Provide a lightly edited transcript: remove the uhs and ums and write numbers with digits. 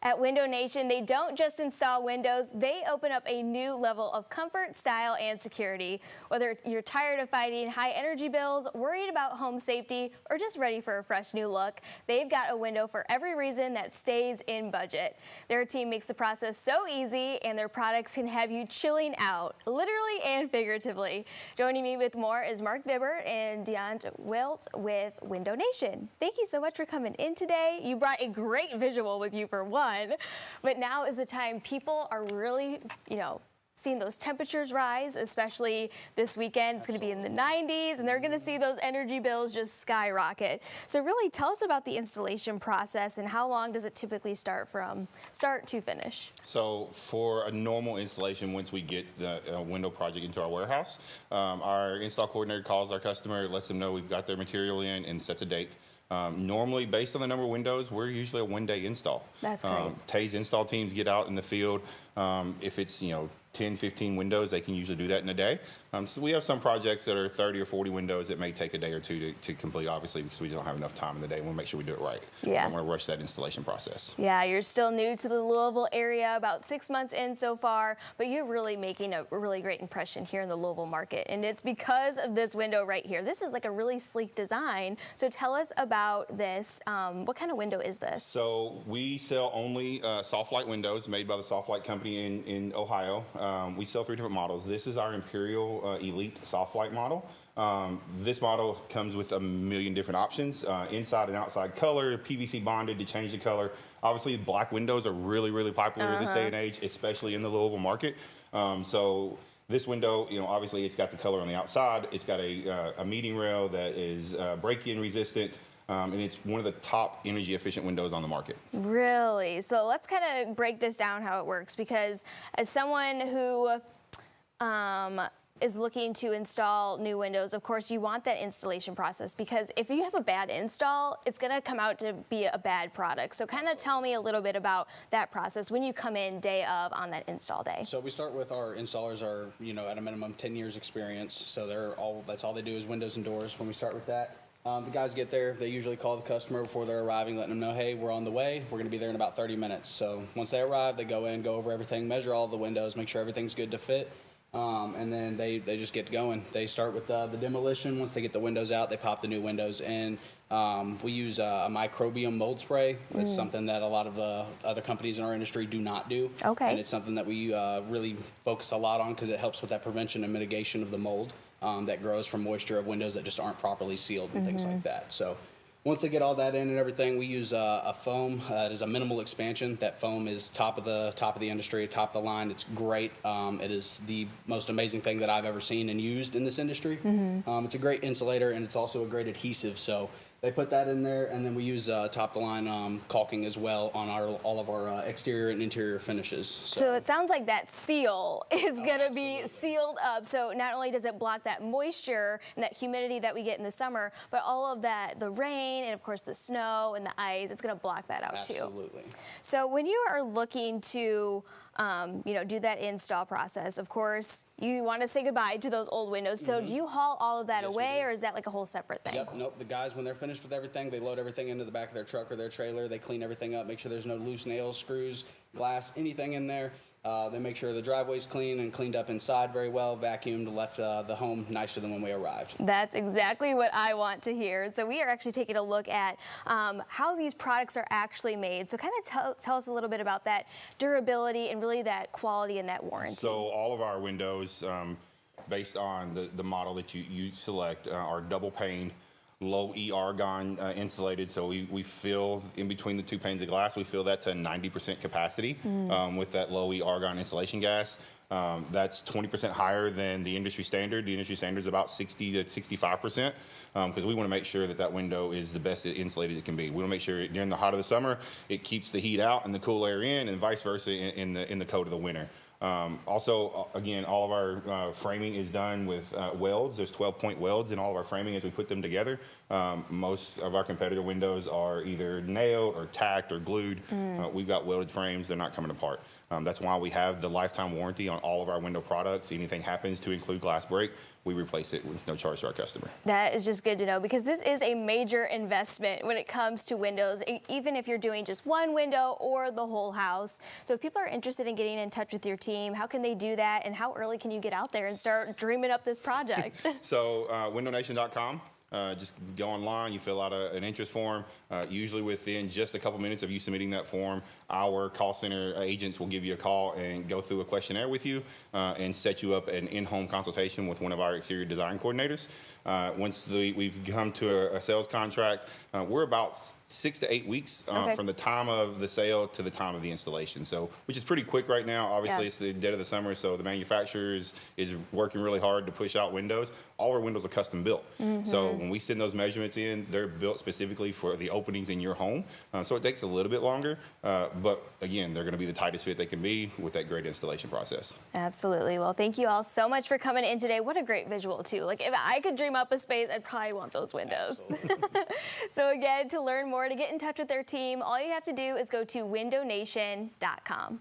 At Window Nation, they don't just install windows, they open up a new level of comfort, style, and security. Whether you're tired of fighting high energy bills, worried about home safety, or just ready for a fresh new look, they've got a window for every reason that stays in budget. Their team makes the process so easy, and their products can have you chilling out, literally and figuratively. Joining me with more is Mark Vibert and Deont Wilt with Window Nation. Thank you so much for coming in today. You brought a great visual with you for one. But now is the time people are really, seeing those temperatures rise, especially this weekend. It's going to be in the 90s, and they're going to see those energy bills just skyrocket. So really tell us about the installation process and how long does it typically start from start to finish? So for a normal installation, once we get the window project into our warehouse, our install coordinator calls our customer, lets them know we've got their material in, and sets a date. Normally, based on the number of windows, we're usually a one-day install. That's great. Tay's install teams get out in the field. If it's 10, 15 windows, they can usually do that in a day. So we have some projects that are 30 or 40 windows that may take a day or two to complete, obviously, because we don't have enough time in the day. We want to make sure we do it right. Yeah. We don't want to rush that installation process. Yeah, you're still new to the Louisville area, about 6 months in so far, but you're really making a really great impression here in the Louisville market, and it's because of this window right here. This is like a really sleek design, so tell us about this. What kind of window is this? So we sell only soft light windows made by the Soft Light Company in Ohio. We sell 3 different models. This is our Imperial Elite Soft Light model. This model comes with a million different options, inside and outside color, PVC bonded to change the color. Obviously, black windows are really, really popular this day and age, especially in the Louisville market. So this window, obviously it's got the color on the outside. It's got a meeting rail that is break-in resistant. And it's one of the top energy efficient windows on the market. Really? So let's kind of break this down how it works, because as someone who is looking to install new windows, of course you want that installation process, because if you have a bad install, it's going to come out to be a bad product. So kind of tell me a little bit about that process when you come in day of on that install day. So we start with our installers are, at a minimum 10 years experience. So that's all they do is windows and doors when we start with that. The guys get there, they usually call the customer before they're arriving, letting them know, hey, we're on the way. We're going to be there in about 30 minutes. So once they arrive, they go in, go over everything, measure all the windows, make sure everything's good to fit. And then they just get going. They start with the demolition. Once they get the windows out, they pop the new windows in. We use a microbial mold spray. It's something that a lot of other companies in our industry do not do. Okay. And it's something that we really focus a lot on, because it helps with that prevention and mitigation of the mold that grows from moisture of windows that just aren't properly sealed and things like that. So once they get all that in and everything, we use a foam that is a minimal expansion. That foam is top of the industry, top of the line. It's great. It is the most amazing thing that I've ever seen and used in this industry. It's a great insulator, and it's also a great adhesive. So they put that in there, and then we use top of the line caulking as well on all of our exterior and interior finishes. So it sounds like that seal is going to be sealed up. So not only does it block that moisture and that humidity that we get in the summer, but all of that, the rain and of course the snow and the ice, it's going to block that out too. Absolutely. So when you are looking to do that install process, of course, you want to say goodbye to those old windows. So do you haul all of that away, or is that like a whole separate thing? Yep, nope. The guys, when they're finished with everything, they load everything into the back of their truck or their trailer. They clean everything up, make sure there's no loose nails, screws, glass, anything in there. They make sure the driveway's clean and cleaned up inside very well, vacuumed, left the home nicer than when we arrived. That's exactly what I want to hear. So we are actually taking a look at how these products are actually made. So kind of tell us a little bit about that durability and really that quality and that warranty. So all of our windows, based on the model that you select, are double pane, low E argon insulated. So we fill in between the 2 panes of glass, we fill that to 90% capacity with that low E argon insulation gas. That's 20% higher than the industry standard. The industry standard is about 60 to 65%, because we want to make sure that window is the best insulated it can be. We want to make sure during the hot of the summer, it keeps the heat out and the cool air in, and vice versa in the cold of the winter. Also, again, all of our framing is done with welds. There's 12-point welds in all of our framing as we put them together. Most of our competitor windows are either nailed or tacked or glued. We've got welded frames. They're not coming apart. That's why we have the lifetime warranty on all of our window products. Anything happens to include glass break, we replace it with no charge to our customer. That is just good to know, because this is a major investment when it comes to windows, even if you're doing just one window or the whole house. So if people are interested in getting in touch with your team, how can they do that, and how early can you get out there and start dreaming up this project? So windownation.com. Just go online, you fill out an interest form. Usually within just a couple minutes of you submitting that form, our call center agents will give you a call and go through a questionnaire with you and set you up an in-home consultation with one of our exterior design coordinators. Once we've come to a sales contract, we're about 6 to 8 weeks from the time of the sale to the time of the installation. So, which is pretty quick right now. Obviously, it's the dead of the summer, so the manufacturer is working really hard to push out windows. All our windows are custom built. So when we send those measurements in, they're built specifically for the openings in your home. So it takes a little bit longer, but again, they're going to be the tightest fit they can be with that great installation process. Absolutely. Well, thank you all so much for coming in today. What a great visual, too. Like, if I could dream up a space, I'd probably want those windows. So again, to learn more, to get in touch with their team, all you have to do is go to windownation.com.